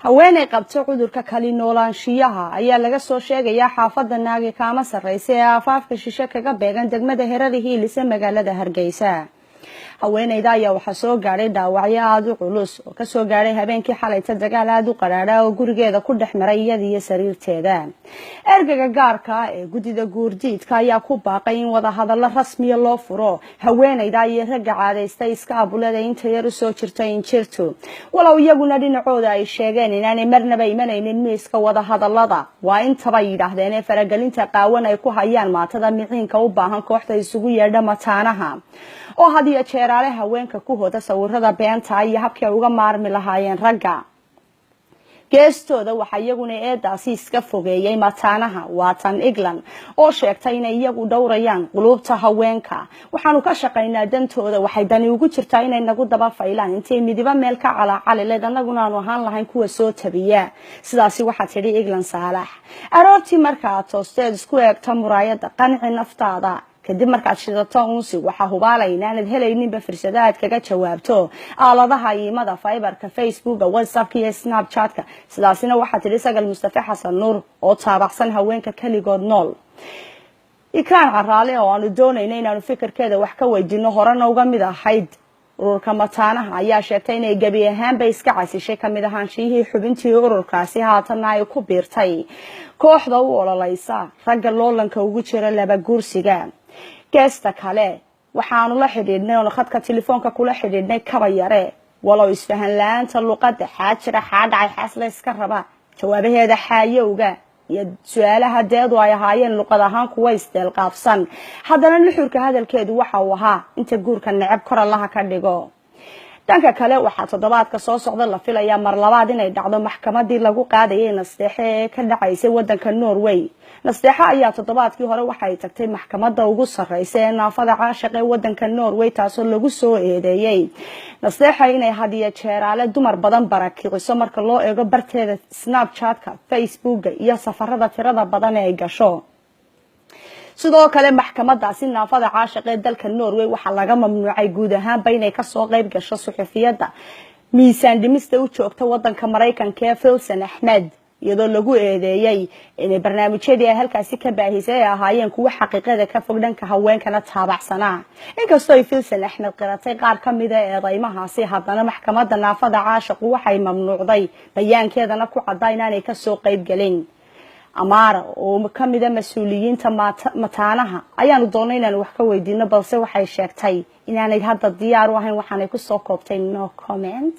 haweeney qabto cudurka kali noolaanshiyaha ayaa laga soo sheegayaa xaafada naagi kaama sareysa ee aafaafka shishe kaga beegan degmada Herada Hiilis ee magaalada Hargeysa. haweeneyda ayaa waxa soo gaaray dhaawacyo aad u culus oo ka soo gaaray habeenkii xalayta dagaal aad u qaraadha oo gurigeeda ku dhexmaray iyada iyo sariirteeda. ergaga gaarka ee gudida guurdiidka ayaa ku baaqay in wada hadallo rasmi ah loo furo haweeneyda iyo ragga caadaystay iska abulada inta yar soo jirtay in jirto. walaw iyaguna dhinacooda ay sheegeen inaanay marnaba imanaynin miiska wada hadallada waa intaba yidhaahdeen ee faragelinta qaawan ay ku hayaan maatada miciinka u baahan kooxda isugu yeedha mataanaha oo hadiya jeeraale haweenka ku hooda sawirada beenta iyo habkii uga maarmi lahaayeen ragga. geestooda waxa iyaguna eedaasi iska fogeeyay mataanaha Watan England oo sheegtay inay iyagu dhowrayaan qulubta haweenka. waxaanu ka shaqaynaa dantooda waxay dani ugu jirtaa inay nagu daba faylaan intay midiba meel ka calacaliled annaguna aanu ahaan lahayn kuwa soo tabiya. sidaasi waxa tidhi England Saalax. aroortii markaa toosteed isku eegta muraayada qanci naftaada kadib markaad shidato unsi waxa hubaalay inaanad helayninba fursadaad kaga jawaabto aaladaha iimada fiberka facebooka whatsapp iyo snapchatka. sidaasina waxa tidhi Sagal Mustafa Xasan Nuur oo taabacsan haweenka kaligood nool. ikraan caraale oo aanu doonayna inaanu fikirkeeda wax ka weydiino horena uga mid ahayd ururka mataanaha ayaa sheegtay inay gabi ahaanba iska casishay kamid ahaanshihii xubintii ururkaasi haatana ay ku biirtay kooxda u ololaysa ragga loolanka ugu jira laba guursiga. geesta kale waxaanu la xidhiidhnay oo khadka telefoonka kula xidhiidhnay kaba yare walaw isfahan la'aanta luqadda xaajira xaadhacay xasla iska raba jawaabaheeda xaayowga iyo su'aalaha deedu ay ahaayeen luqad ahaan kuwa isdeel qaabsan. haddana nuxurka hadalkeedu waxa uu ahaa inta guurka necab kor allaha ka dhigo. dhanka kale waxaa toddobaadka soo socda la filayaa mar labaad inay dhacdo maxkamadii lagu qaadayay nasteexe ee ka dhacaysay wadanka Norway. nasteexe ayaa toddobaadkii hore waxay tagtay maxkamadda ugu sareysa ee naafada caashiq ee wadanka Norway taasoo lagu soo eedeeyay nasteexe inay hadiya jeeraale dumar badan barakiciso marka loo eego barteeda Snapchatka, Facebooka iyo safarada tirada badan ee ay gasho. sidoo kale maxkamadaasi naafada caashiq ee dalka Norway waxa laga mamnuucay guud ahaanba inay ka soo qayb gasho suxufiyada miisaan dhimista u joogta wadanka Mareykanka ee Filsan Ahmed iyadoo lagu eedeeyay inay barnaamijyadii ay halkaasi ka baahisay ay ahaayeen kuwa xaqiiqada ka fog dhanka haweenkana taabacsanaa. inkastoo ay Filsan Ahmed qiratay qaar ka mid ah eedeymahaasi haddana maxkamadda naafada caashiq waxay mamnuucday bayaankeedana ku caddaa inaanay ka soo qayb galin. Amara oo ka mid ah mas'uuliyiinta mataanaha ayaanu doonay inaan wax ka weydiino balse waxay sheegtay inaanay hadda diyaar u ahayn waxaanay ku soo koobtay no comment.